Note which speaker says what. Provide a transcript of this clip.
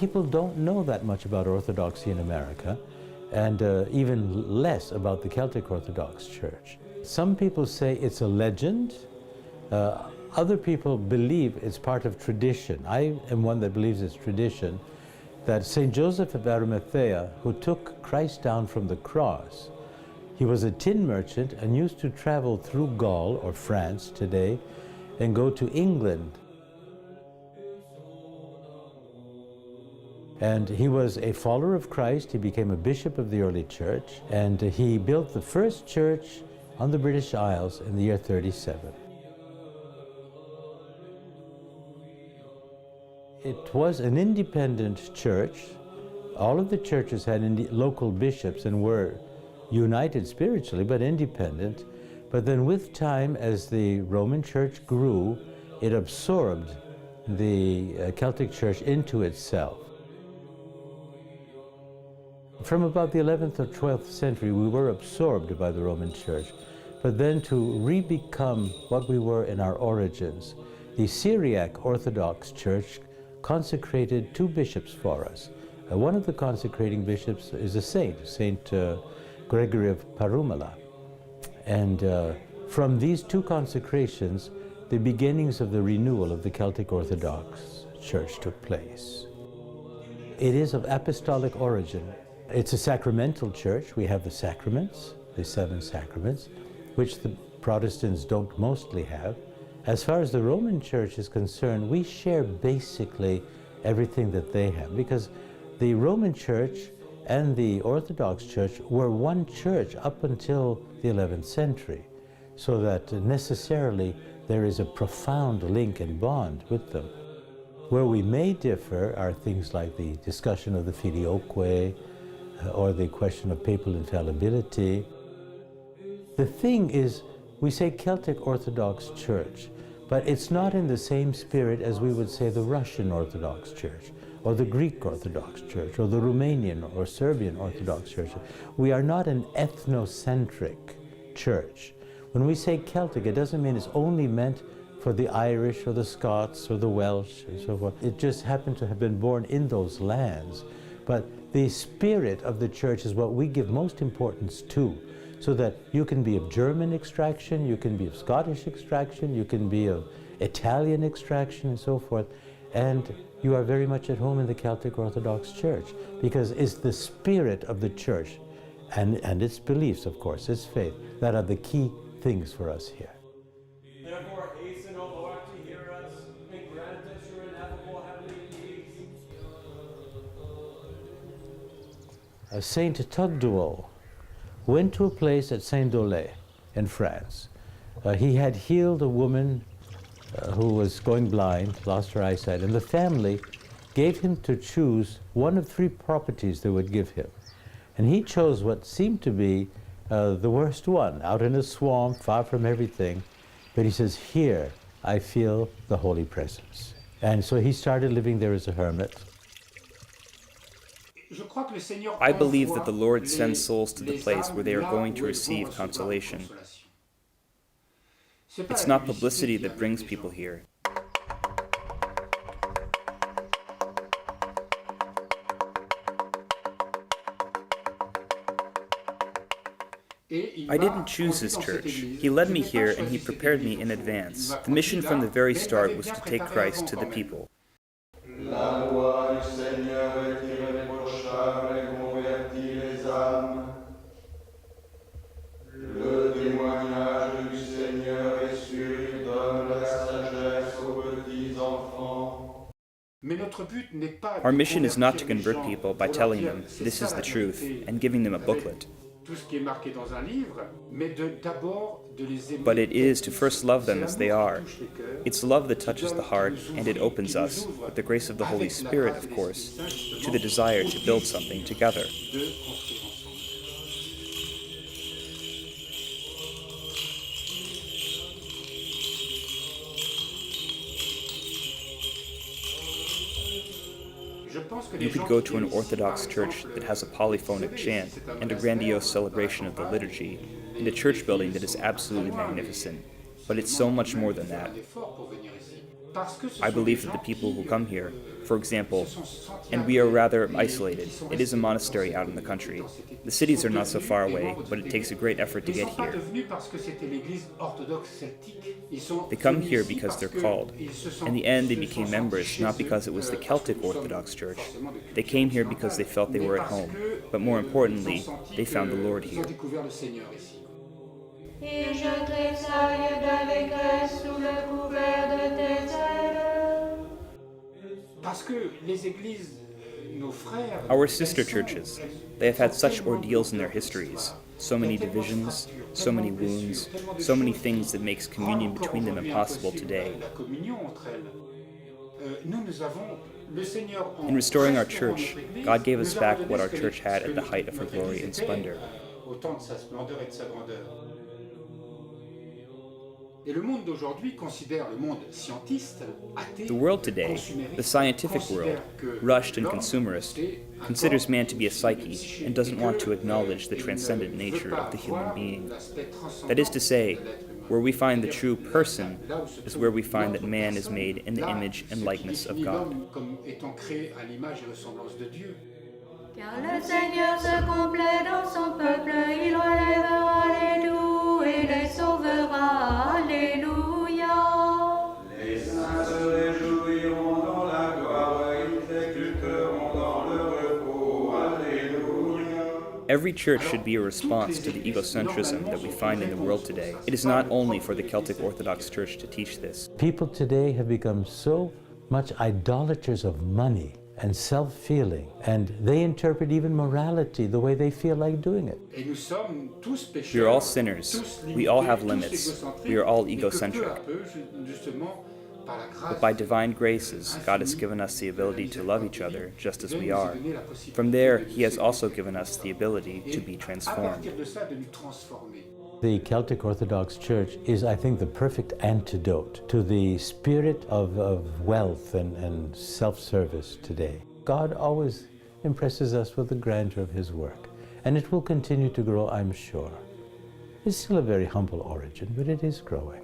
Speaker 1: people don't know that much about Orthodoxy in America, and even less about the Celtic Orthodox Church. Some people say it's a legend. Other people believe it's part of tradition. I am one that believes it's tradition, that St. Joseph of Arimathea, who took Christ down from the cross, he was a tin merchant and used to travel through Gaul, or France today, and go to England. And he was a follower of Christ. He became a bishop of the early church, and he built the first church on the British Isles in the year 37. It was an independent church. All of the churches had local bishops and were united spiritually, but independent. But then with time, as the Roman Church grew, it absorbed the Celtic Church into itself. From about the 11th or 12th century, we were absorbed by the Roman Church. But then to re-become what we were in our origins, the Syriac Orthodox Church consecrated 2 bishops for us. One of the consecrating bishops is a saint, Saint Gregory of Parumala. And from these 2 consecrations, the beginnings of the renewal of the Celtic Orthodox Church took place. It is of apostolic origin. It's a sacramental church. We have the sacraments, the 7 sacraments, which the Protestants don't mostly have. As far as the Roman Church is concerned, we share basically everything that they have, because the Roman Church and the Orthodox Church were one church up until the 11th century, so that necessarily there is a profound link and bond with them. Where we may differ are things like the discussion of the filioque, or the question of papal infallibility. The thing is, we say Celtic Orthodox Church, but it's not in the same spirit as we would say the Russian Orthodox Church, or the Greek Orthodox Church, or the Romanian or Serbian Orthodox Church. We are not an ethnocentric church. When we say Celtic, it doesn't mean it's only meant for the Irish or the Scots or the Welsh and so forth. It just happened to have been born in those lands. But the spirit of the church is what we give most importance to, so that you can be of German extraction, you can be of Scottish extraction, you can be of Italian extraction and so forth, and you are very much at home in the Celtic Orthodox Church, because it's the spirit of the church and its beliefs, of course, its faith, that are the key things for us here.
Speaker 2: Therefore hasten, O Lord, to hear us, and grant us your ineffable heavenly peace.
Speaker 1: Saint Tugdual went to a place at Saint-Dolay in France. He had healed a woman who was going blind, lost her eyesight, and the family gave him to choose one of 3 properties they would give him. And he chose what seemed to be the worst one, out in a swamp, far from everything. But he says, here I feel the Holy Presence. And so he started living there as a hermit.
Speaker 3: I believe that the Lord sends souls to the place where they are going to receive consolation. It's not publicity that brings people here. I didn't choose this church. He led me here and he prepared me in advance. The mission from the very start was to take Christ to the people. Our mission is not to convert people by telling them this is the truth and giving them a booklet. But it is to first love them as they are. It's love that touches the heart, and it opens us, with the grace of the Holy Spirit, of course, to the desire to build something together. You could go to an Orthodox church that has a polyphonic chant and a grandiose celebration of the liturgy, and a church building that is absolutely magnificent. But it's so much more than that. I believe that the people who come here, for example, and we are rather isolated. It is a monastery out in the country. The cities are not so far away, but it takes a great effort to get here. They come here because they're called. In the end, they became members not because it was the Celtic Orthodox Church. They came here because they felt they were at home, but more importantly, they found the Lord here.
Speaker 4: Et je tressaille d'allégresse sous le couvert de tes ailes.
Speaker 3: Our sister churches, they have had such ordeals in their histories, so many divisions, so many wounds, so many things that makes communion between them impossible today. In restoring our church, God gave us back what our church had at the height of her glory and splendor.
Speaker 5: The
Speaker 3: world today, the scientific world, rushed and consumerist, considers man to be a psyche and doesn't want to acknowledge the transcendent nature of the human being. That is to say, where we find the true person is where we find that man is made in the image and likeness of God.
Speaker 4: Car le Seigneur se complaît dans son peuple, il relèvera les doux et les sauvera. Alléluia.
Speaker 2: Les saints se réjouiront dans la gloire, ils exulteront dans le repos. Alléluia.
Speaker 3: Every church should be a response to the egocentrism that we find in the world today. It is not only for the Celtic Orthodox Church to teach this.
Speaker 1: People today have become so much idolaters of money and self-feeling, and they interpret even morality the way they feel like doing it.
Speaker 3: We are all sinners. We all have limits. We are all egocentric. But by divine graces, God has given us the ability to love each other just as we are. From there, He has also given us the ability to be transformed.
Speaker 1: The Celtic Orthodox Church is, I think, the perfect antidote to the spirit of wealth and self-service today. God always impresses us with the grandeur of His work, and it will continue to grow, I'm sure. It's still a very humble origin, but it is growing.